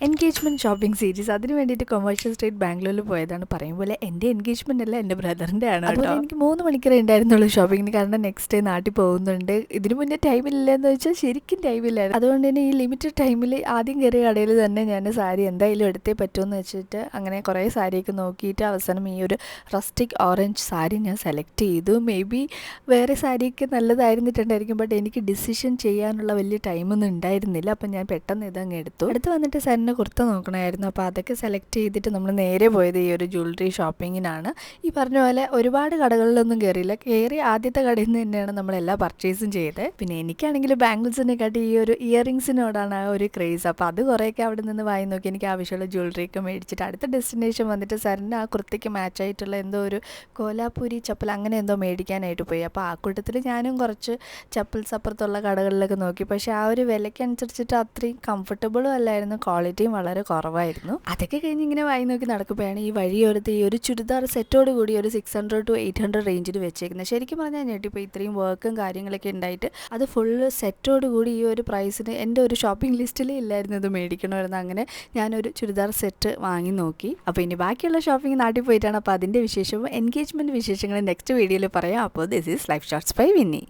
Engagement shopping series അതിന് വേണ്ടിയിട്ട് commercial street ബാംഗ്ലൂരിൽ പോയതാണ്. പറയുമ്പോൾ എൻ്റെ എൻഗേജ്മെൻ്റ് അല്ല, എൻ്റെ ബ്രദറിൻ്റെ ആണ് കേട്ടോ. എനിക്ക് 3 മണിക്കൂറേ ഉണ്ടായിരുന്നുള്ളൂ ഷോപ്പിങ്ങിന്, കാരണം നെക്സ്റ്റ് ഡേ നാട്ടിൽ പോകുന്നുണ്ട്. ഇതിന് മുന്നേ ടൈമില്ലെന്ന് വെച്ചാൽ ശരിക്കും ടൈമില്ലായിരുന്നു. അതുകൊണ്ട് തന്നെ ഈ ലിമിറ്റഡ് ടൈമിൽ ആദ്യം കയറിയ കടയിൽ തന്നെ ഞാൻ സാരി എന്തായാലും എടുത്തേ പറ്റുമെന്ന് വെച്ചിട്ട് അങ്ങനെ കുറേ സാരിയൊക്കെ നോക്കിയിട്ട് അവസാനം ഈ ഒരു റസ്റ്റിക് ഓറഞ്ച് സാരി ഞാൻ സെലക്ട് ചെയ്തു. മേ ബി വേറെ സാരിയൊക്കെ നല്ലതായിരുന്നിട്ടുണ്ടായിരിക്കും, ബട്ട് എനിക്ക് ഡിസിഷൻ ചെയ്യാനുള്ള വലിയ ടൈമൊന്നും ഉണ്ടായിരുന്നില്ല. അപ്പം ഞാൻ പെട്ടെന്ന് ഇതങ്ങ് എടുത്തു. അടുത്ത് വന്നിട്ട് സാരിന് കുർത്ത നോക്കണമായിരുന്നു. അപ്പോൾ അതൊക്കെ സെലക്ട് ചെയ്തിട്ട് നമ്മൾ നേരെ പോയത് ഈ ഒരു ജ്വല്ലറി ഷോപ്പിങ്ങിനാണ്. ഈ പറഞ്ഞ പോലെ ഒരുപാട് കടകളിലൊന്നും കയറിയില്ല. കയറി ആദ്യത്തെ കടയിൽ നിന്ന് തന്നെയാണ് നമ്മളെല്ലാ പർച്ചേസും ചെയ്തത്. പിന്നെ എനിക്കാണെങ്കിൽ ബാംഗിൾസിനെക്കാട്ടി ഈ ഒരു ഇയറിങ്സിനോടാണ് ആ ഒരു ക്രേസ്. അപ്പോൾ അത് കുറേയൊക്കെ അവിടെ നിന്ന് വായി നോക്കി എനിക്ക് ആവശ്യമുള്ള ജ്വല്ലറിയൊക്കെ മേടിച്ചിട്ട് അടുത്ത ഡെസ്റ്റിനേഷൻ വന്നിട്ട് സാറിന് ആ കുർത്തയ്ക്ക് മാച്ചായിട്ടുള്ള എന്തോ ഒരു കോലാപ്പൂരി ചപ്പൽ അങ്ങനെ എന്തോ മേടിക്കാനായിട്ട് പോയി. അപ്പോൾ ആ കൂട്ടത്തിൽ ഞാനും കുറച്ച് ചപ്പൽസ് അപ്പുറത്തുള്ള കടകളിലൊക്കെ നോക്കി. പക്ഷേ ആ ഒരു വിലയ്ക്കനുസരിച്ചിട്ട് അത്രയും കംഫർട്ടബിളും അല്ലായിരുന്നു, ക്വാളിറ്റിയും വളരെ കുറവായിരുന്നു. അതൊക്കെ കഴിഞ്ഞ് ഇങ്ങനെ വായി നോക്കി നടക്കുമ്പോഴാണ് ഈ വഴിയോരത്ത് ഈ ഒരു ചുരിദാർ സെറ്റോട് കൂടി ഒരു 600 to 800 റേഞ്ചിൽ വെച്ചേക്കുന്നത്. ശരിക്കും പറഞ്ഞാൽ ഞെട്ടിപ്പോൾ ഇത്രയും വർക്കും കാര്യങ്ങളൊക്കെ ഉണ്ടായിട്ട് അത് ഫുള്ള് സെറ്റോട് കൂടി ഈ ഒരു പ്രൈസിന് എൻ്റെ ഒരു ഷോപ്പിംഗ് ലിസ്റ്റിലേ ഇല്ലായിരുന്നു ഇത് മേടിക്കണമായിരുന്നു. അങ്ങനെ ഞാനൊരു ചുരിദാർ സെറ്റ് വാങ്ങി നോക്കി. അപ്പോൾ ഇനി ബാക്കിയുള്ള ഷോപ്പിംഗ് നാട്ടിൽ പോയിട്ടാണ്. അപ്പോൾ അതിൻ്റെ വിശേഷവും എൻഗേജ്മെൻറ്റ് വിശേഷങ്ങൾ നെക്സ്റ്റ് വീഡിയോയിൽ പറയാം. അപ്പോൾ this is life shorts by Winnie.